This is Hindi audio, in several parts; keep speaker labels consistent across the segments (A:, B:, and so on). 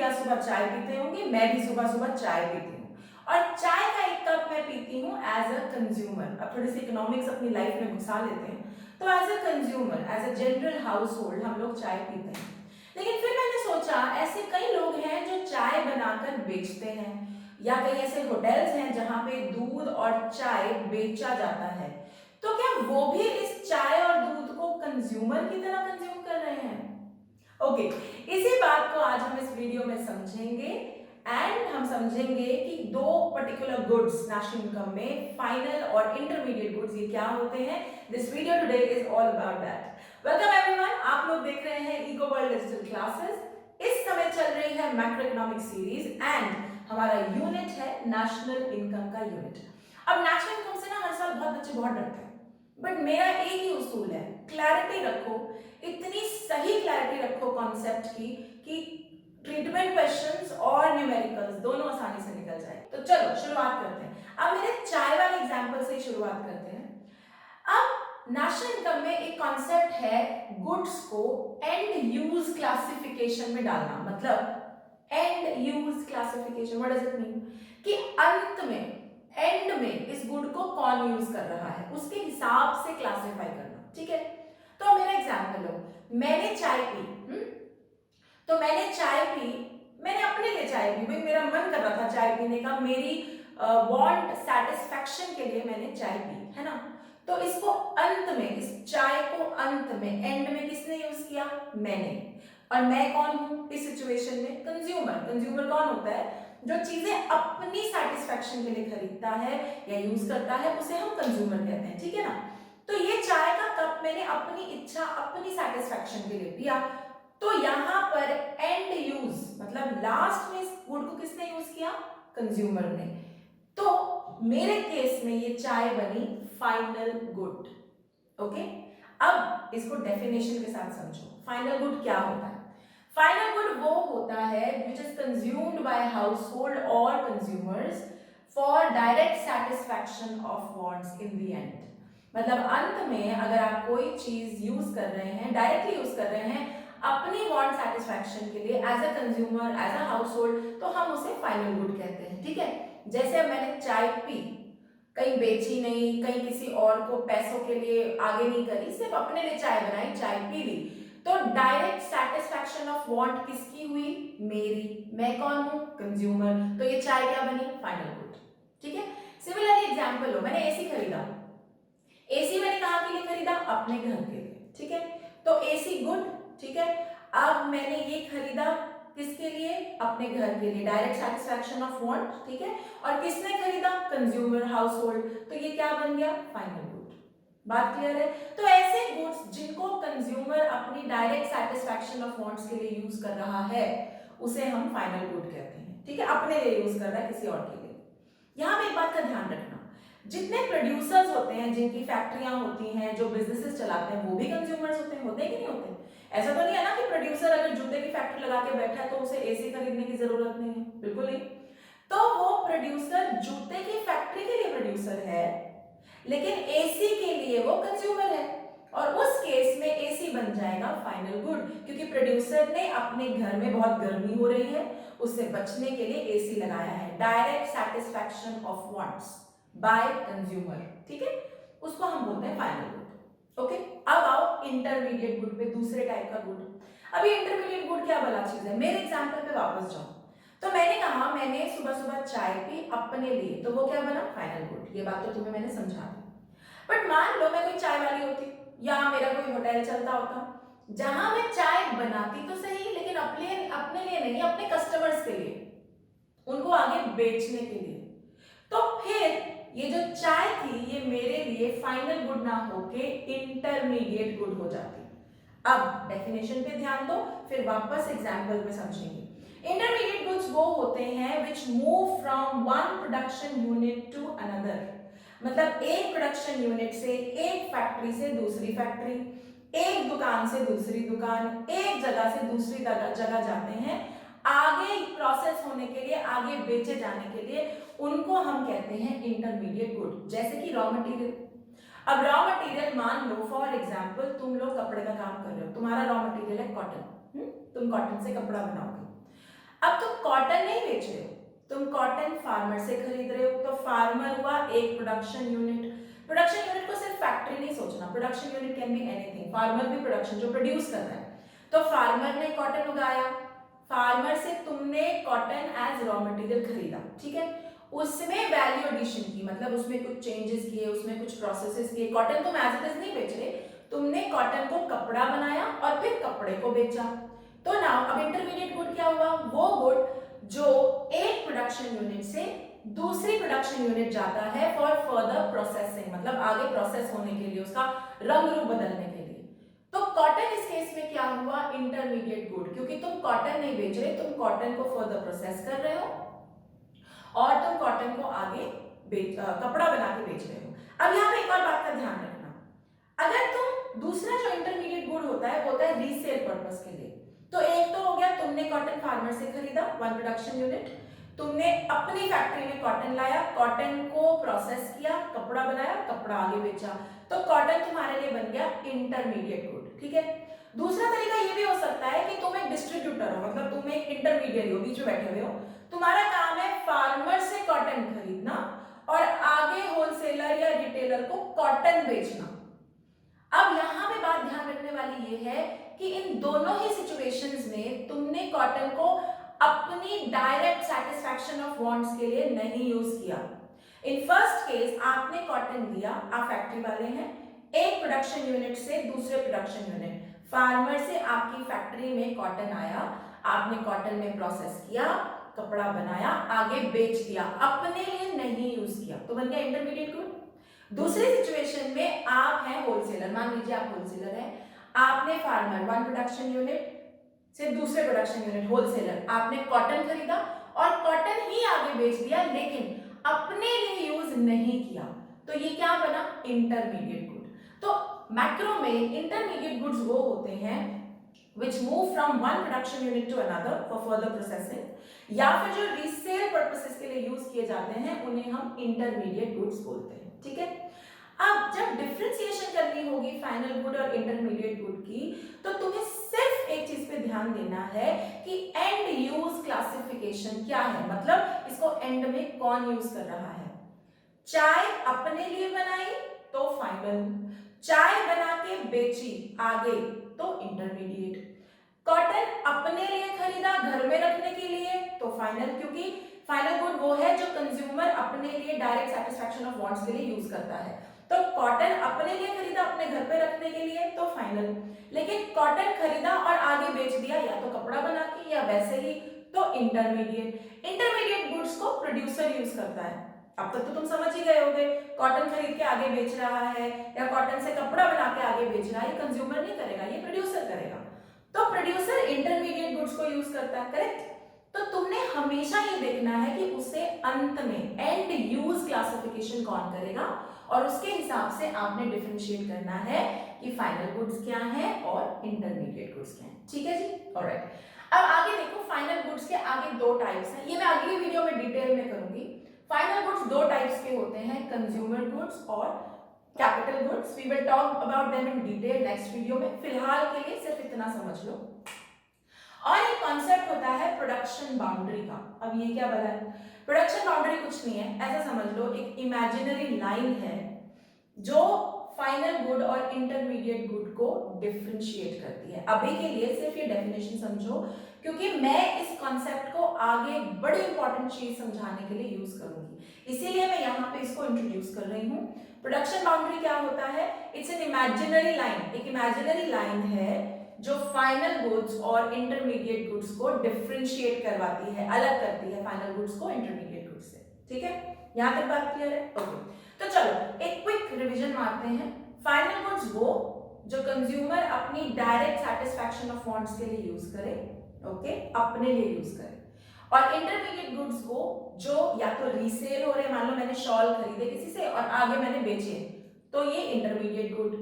A: भैया सुबह चाय पीते होंगे, मैं भी सुबह सुबह चाय पीती हूँ और चाय का एक कप मैं पीती हूँ एज अ कंज्यूमर। अब थोड़ी सी इकोनॉमिक्स अपनी लाइफ में घुसा लेते हैं, तो as a consumer, as a general household हम लोग चाय पीते हैं। लेकिन फिर मैंने सोचा ऐसे कई लोग हैं जो चाय बनाकर बेचते हैं, या कई ऐसे होटल्स हैं जहां पे दूध और चाय बेचा जाता है, तो क्या वो भी इस चाय और दूध को कंज्यूमर की तरह कंज्यूम कर रहे हैं? ओके, इसी बात को आज हम इस वीडियो में समझेंगे एंड हम समझेंगे कि दो पर्टिकुलर गुड्स नेशनल इनकम में, फाइनल और इंटरमीडिएट गुड्स, ये क्या होते हैं। This video today is all about that. Welcome everyone, आप लोग देख रहे हैं इको वर्ल्ड डिजिटल क्लासेस। इस समय चल रही है मैक्रो इकोनॉमिक सीरीज एंड हमारा यूनिट है नेशनल इनकम का यूनिट। अब नेशनल इनकम से ना हर साल बहुत बच्चे बहुत डरते हैं, बट मेरा एक ही उसूल है, क्लैरिटी रखो, इतनी सही क्लैरिटी रखो कॉन्सेप्ट की कि ट्रीटमेंट क्वेश्चंस और न्यूमेरिकल्स दोनों आसानी से निकल जाए। तो चलो शुरुआत करते हैं। अब मेरे चाय वाले एग्जांपल से शुरुआत करते हैं। अब नेशनल इनकम में एक कॉन्सेप्ट है गुड्स को एंड यूज क्लासिफिकेशन में डालना। मतलब and use classification, what does it mean? कि अंत में, एंड में इस गुड को कौन यूज कर रहा है उसके हिसाब से क्लासिफाई करना। ठीक है, तो मेरा एग्जांपल लो, मैंने चाय पी, तो मैंने चाय पी, मैंने अपने लिए चाय पी, भाई मेरा मन कर रहा था चाय पीने का, मेरी वांट सेटिस्फैक्शन के लिए मैंने चाय पी, है ना। तो इसको अंत में, इस चाय को अंत में, एंड में किसने यूज किया? मैंने। और मैं कौन हूं इस सिचुएशन में? कंज्यूमर। कंज्यूमर कौन होता है? जो चीजें अपनी सेटिस्फैक्शन के लिए खरीदता है या यूज करता है, उसे हम कंज्यूमर कहते हैं। ठीक है ना। तो ये चाय का कप मैंने अपनी इच्छा, अपनी सेटिस्फैक्शन के लिए पिया, तो यहां पर एंड यूज मतलब लास्ट में इस गुड को किसने यूज किया? कंज्यूमर ने। तो मेरे केस में ये चाय बनी फाइनल गुड। ओके, अब इसको डेफिनेशन के साथ समझो। फाइनल गुड क्या होता है? फाइनल गुड वो होता है which is consumed by household और consumers for direct satisfaction of wants in the end. मतलब अंत में अगर आप कोई चीज यूज कर रहे हैं, डायरेक्टली यूज कर रहे हैं अपनी वांट सेटिस्फैक्शन के लिए, as a consumer, as a household, तो हम उसे फाइनल गुड कहते हैं। ठीक है, जैसे अब मैंने चाय पी, कहीं बेची नहीं, कहीं किसी और को पैसों के लिए आगे नहीं करी, सिर्फ अपने लिए चाय बनाई, चाय पी ली, तो डायरेक्ट सेटिस्फैक्शन ऑफ वांट किसकी हुई? मेरी। मैं कौन हूं? कंज्यूमर। तो ये चाय क्या बनी? Final good. ठीक है, सिमिलरली एग्जांपल लो, मैंने एसी खरीदा, एसी मैंने कहां के लिए खरीदा? अपने घर के लिए। ठीक है, तो एसी गुड। ठीक है, अब मैंने ये खरीदा किसके लिए? अपने घर के लिए, डायरेक्ट सेटिस्फैक्शन ऑफ वांट। ठीक है, और किसने खरीदा? कंज्यूमर, हाउस होल्ड, तो ये क्या बन गया? Final good. बात क्लियर है? तो ऐसे गुड्स जिनको कंज्यूमर अपनी डायरेक्ट सेटिस्फैक्शन ऑफ वांट्स के लिए यूज कर रहा है, उसे हम फाइनल गुड कहते हैं। ठीक है, अपने लिए यूज कर रहा है, किसी और के लिए। यहां पे एक बात का ध्यान रखना, जितने प्रोड्यूसर्स होते हैं, जिनकी फैक्ट्रियां होती हैं, जो बिजनेसेस चलाते हैं, वो भी कंज्यूमर्स होते हैं कि नहीं होते? ऐसा तो नहीं है ना कि प्रोड्यूसर अगर जूते की फैक्ट्री लगा के बैठा है तो उसे एसी खरीदने की जरूरत नहीं है, बिल्कुल नहीं। तो वो प्रोड्यूसर जूते की फैक्ट्री के लिए प्रोड्यूसर है, लेकिन एसी के लिए वो कंज्यूमर है, और उस केस में एसी बन जाएगा फाइनल गुड, क्योंकि प्रोड्यूसर ने अपने घर में बहुत गर्मी हो रही है, उससे बचने के लिए एसी लगाया है। Direct satisfaction of wants by consumer. ठीक है, उसको हम बोलते हैं फाइनल गुड। ओके, अब आओ इंटरमीडिएट गुड पे, दूसरे टाइप का गुड। अब ये इंटरमीडिएट गुड क्या भला चीज है? मेरे एग्जांपल पे वापस जाओ, तो मैंने कहा मैंने सुबह सुबह चाय पी अपने लिए, तो वो क्या बना? Final good. ये बात तो तुम्हें मैंने समझा दी। बट मान लो मैं कोई चाय वाली होती, या मेरा कोई होटल चलता होता जहां मैं चाय बनाती तो सही, लेकिन अपने अपने लिए नहीं, अपने कस्टमर्स के लिए, उनको आगे बेचने के लिए, तो फिर ये जो चाय थी ये मेरे लिए फाइनल गुड ना होके इंटरमीडिएट गुड हो जाती। अब डेफिनेशन पे ध्यान दो, फिर वापस एग्जांपल पे समझेंगे। इंटरमीडिएट गुड्स वो होते हैं which move from one production unit to another. मतलब एक प्रोडक्शन यूनिट से, एक फैक्ट्री से दूसरी फैक्ट्री, एक दुकान से दूसरी दुकान, एक जगह से दूसरी जगह जाते हैं आगे प्रोसेस होने के लिए, आगे बेचे जाने के लिए, उनको हम कहते हैं इंटरमीडिएट गुड। जैसे कि रॉ मटेरियल। अब रॉ मटेरियल मान लो फॉर एग्जांपल तुम लोग कपड़े का काम कर रहे हो, तुम्हारा रॉ मटेरियल है कॉटन, तुम कॉटन से कपड़ा बनाओगे। अब तुम कॉटन नहीं बेच रहे हो, तुम कॉटन फार्मर से खरीद रहे हो, तो फार्मर हुआ एक प्रोडक्शन यूनिट। प्रोडक्शन यूनिट को सिर्फ फैक्ट्री नहीं सोचना, production unit can be anything, farmer भी प्रोडक्शन जो प्रोड्यूस कर रहा है। तो फार्मर ने कॉटन उगाया, फार्मर से तुमने कॉटन एज रॉ मटेरियल खरीदा, ठीक है, उसमें वैल्यू एडिशन की, मतलब उसमें कुछ चेंजेस किए, उसमें कुछ प्रोसेसेस किए। कॉटन तुम एज इट इज नहीं बेच रहे, तुमने कॉटन को कपड़ा बनाया और फिर कपड़े को बेचा। तो नाउ अब इंटरमीडिएट गुड क्या हुआ, वो गुड जो एक प्रोडक्शन यूनिट से दूसरी प्रोडक्शन यूनिट जाता है फॉर फर्दर प्रोसेसिंग, मतलब आगे प्रोसेस होने के लिए, उसका रंग रूप बदलने के लिए। तो कॉटन इस केस में क्या हुआ, इंटरमीडिएट गुड, क्योंकि तुम कॉटन नहीं बेच रहे, तुम कॉटन को फर्दर प्रोसेस कर रहे हो और तुम कॉटन को आगे कपड़ा बना के बेच रहे हो। अब यहाँ पे एक और बात का ध्यान रखना, अगर तुम दूसरा जो इंटरमीडिएट गुड होता है वो होता है रीसेल पर्पस के लिए। तो एक तो हो गया तुमने कॉटन फार्मर से खरीदा, वन प्रोडक्शन यूनिट, तुमने अपनी फैक्ट्री में कॉटन लाया, कॉटन को प्रोसेस किया, कपड़ा बनाया, कपड़ा आगे बेचा, तो कॉटन तुम्हारे लिए बन गया इंटरमीडिएट गुड, ठीक है। दूसरा तरीका ये भी हो सकता है कि तुम एक डिस्ट्रीब्यूटर हो, मतलब तुम एक इंटरमीडिएट हो, बीच में बैठे हुए हो, तुम्हारा काम है फार्मर से कॉटन खरीदना और आगे होलसेलर या रिटेलर को कॉटन बेचना। अब यहां पे बात ध्यान रखने वाली ये है कि इन दोनों ही सिचुएशंस में तुमने कॉटन को अपनी डायरेक्ट सेटिस्फैक्शन ऑफ वांट्स के लिए नहीं यूज किया। इन फर्स्ट केस आपने कॉटन लिया, आप फैक्ट्री वाले हैं, एक प्रोडक्शन यूनिट से दूसरे प्रोडक्शन यूनिट, फार्मर से आपकी फैक्ट्री में कॉटन आया, आपने कॉटन में प्रोसेस किया, कपड़ा बनाया, आगे बेच दिया, अपने लिए नहीं यूज किया, तो बन गया इंटरमीडिएट गुड। दूसरी सिचुएशन में आप हैं होलसेलर, मान लीजिए आप होलसेलर हैं, आपने फार्मर वन प्रोडक्शन यूनिट से दूसरे प्रोडक्शन यूनिट होलसेलर, आपने कॉटन खरीदा और कॉटन ही आगे बेच दिया, लेकिन अपने लिए यूज नहीं किया, तो ये क्या बना, इंटरमीडिएट गुड। तो मैक्रो में इंटरमीडिएट गुड्स वो होते हैं which move from one production unit to another for further processing, या फिर जो रीसेल पर्पसेस के लिए यूज किए जाते हैं उन्हें हम इंटरमीडिएट गुड्स बोलते हैं, ठीक है। अब जब डिफरेंशिएशन करनी होगी फाइनल गुड और इंटरमीडिएट गुड की, तो तुम्हें सिर्फ एक चीज पे ध्यान देना है कि एंड यूज क्लासिफिकेशन क्या है, मतलब इसको एंड में कौन यूज कर रहा है। चाय अपने लिए बनाई तो फाइनल, चाय बना के बेची आगे तो इंटरमीडिएट, कॉटन अपने लिए खरीदा घर में रखने के लिए तो फाइनल, क्योंकि फाइनल गुड वो है जो कंज्यूमर अपने लिए डायरेक्ट सेटिस्फैक्शन ऑफ वांट्स के लिए यूज करता है। तो कॉटन अपने लिए खरीदा अपने घर पे रखने के लिए तो फाइनल, लेकिन कॉटन खरीदा और आगे बेच दिया या तो कपड़ा बना के या वैसे ही तो इंटरमीडिएट। इंटरमीडिएट गुड्स को प्रोड्यूसर यूज करता है। अब तक तो तुम समझ ही गए होगे, कॉटन खरीद के आगे बेच रहा है या कॉटन से कपड़ा बना के आगे बेच रहा है, ये कंज्यूमर नहीं करेगा, ये प्रोड्यूसर करेगा। तो प्रोड्यूसर इंटरमीडिएट गुड्स को यूज करता है, करेक्ट। तो तुमने हमेशा ये देखना है कि उसे अंत में एंड यूज क्लासिफिकेशन कौन करेगा और उसके हिसाब से आपने डिफरेंशिएट करना है कि फाइनल गुड्स क्या है और इंटरमीडिएट गुड्स क्या है, ठीक है जी, ऑलराइट। अब आगे देखो, फाइनल गुड्स के आगे दो टाइप्स हैं, ये मैं अगली वीडियो में डिटेल में करूंगी। फाइनल गुड्स दो टाइप्स के होते हैं, कंज्यूमर गुड्स और capital goods. We will talk about them in detail next video में, फिलहाल के लिए सिर्फ इतना समझ लो। और एक कॉन्सेप्ट होता है प्रोडक्शन बाउंड्री का। अब ये क्या बना है, प्रोडक्शन बाउंड्री कुछ नहीं है, ऐसा समझ लो एक इमेजिनरी लाइन है जो फाइनल गुड और इंटरमीडिएट गुड को डिफरेंशिएट करती है। अभी के लिए सिर्फ ये डेफिनेशन समझो, क्योंकि मैं इस कॉन्सेप्ट को आगे बड़ी इंपॉर्टेंट चीज समझाने के लिए यूज करूंगी, इसीलिए मैं यहाँ पे इसको इंट्रोड्यूस कर रही हूँ। प्रोडक्शन बाउंड्री क्या होता है, इट्स एन इमेजिनरी लाइन, एक इमेजिनरी लाइन है जो फाइनल गुड्स और इंटरमीडिएट गुड्स को डिफरेंशिएट करवाती है, अलग करती है फाइनल गुड्स को इंटरमीडिएट गुड्स से, ठीक है। यहाँ तक बात क्लियर है, ओके। तो चलो एक क्विक रिवीजन मारते हैं। फाइनल गुड्स वो जो कंज्यूमर अपनी डायरेक्ट सेटिस्फैक्शन ऑफ वांट्स के लिए यूज करे, ओके, अपने लिए यूज करे। और इंटरमीडिएट गुड्स वो जो या तो रीसेल हो रहे, मान लो मैंने शॉल खरीदे किसी से और आगे मैंने बेचे, तो ये इंटरमीडिएट गुड।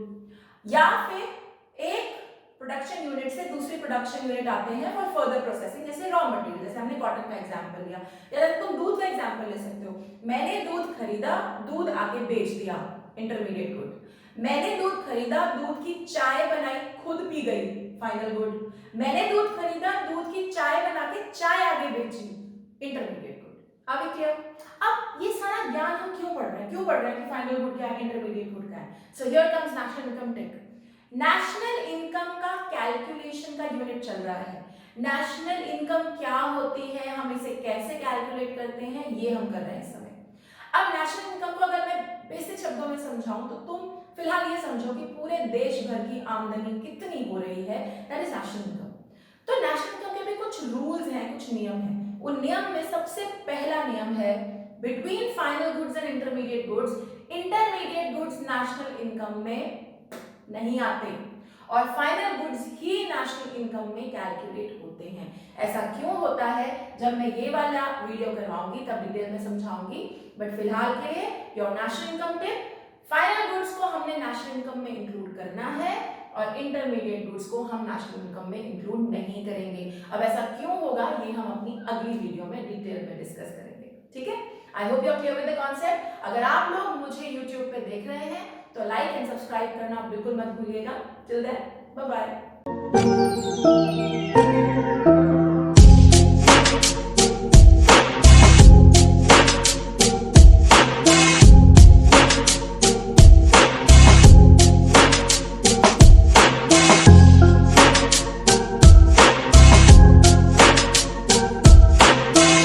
A: या फिर एक प्रोडक्शन यूनिट से दूसरी प्रोडक्शन यूनिट आते हैं फॉर फर्दर प्रोसेसिंग, जैसे रॉ मटेरियल, जैसे हमने कॉटन का एग्जांपल लिया, या तुम दूध का एग्जांपल ले सकते हो। मैंने दूध खरीदा, दूध आके बेच दिया, इंटरमीडिएट गुड। मैंने दूध खरीदा, दूध की चाय बनाई, खुद पी गई, फाइनल गुड। मैंने दूध खरीदा, दूध की चाय बना के चाय आगे बेची, इंटरमीडिएट गुड। अब क्लियर? अब ये सारा ज्ञान हम क्यों पढ़ रहे हैं? क्यों पढ़ रहे हैं कि फाइनल गुड क्या है, इंटरमीडिएट गुड क्या है? So here comes national income tick. National income का कैलकुलेशन का यूनिट चल रहा है। नेशनल इनकम क्या होती है, हम इसे कैसे कैलकुलेट करते हैं, ये हम कर रहे हैं इस समय। अब नेशनल इनकम को अगर मैं बेसिक शब्दों में समझाऊं तो तुम फिलहाल ये समझो कि पूरे देश भर की आमदनी कितनी हो रही है, दैट इज नेशनल इनकम। तो नेशनल इनकम के भी कुछ रूल्स हैं, कुछ नियम हैं। उन नियम में सबसे पहला नियम है between final goods and intermediate goods, intermediate goods national income में नहीं आते और फाइनल गुड्स ही नेशनल इनकम में कैलकुलेट होते हैं। ऐसा क्यों होता है, जब मैं ये वाला वीडियो करवाऊंगी तब डिटेल में समझाऊंगी, बट फिलहाल के लिए your national income tip, final goods को हमने नेशनल इनकम में इंक्लूड करना है और इंटरमीडिएट गुड्स को हम नेशनल इनकम में इंक्लूड नहीं करेंगे। अब ऐसा क्यों होगा, ये हम अपनी अगली वीडियो में डिटेल में डिस्कस करेंगे, ठीक है? I hope you are clear with the concept. अगर आप लोग मुझे YouTube पे देख रहे हैं तो लाइक एंड सब्सक्राइब करना बिल्कुल मत भूलिएगा। Till then, bye bye.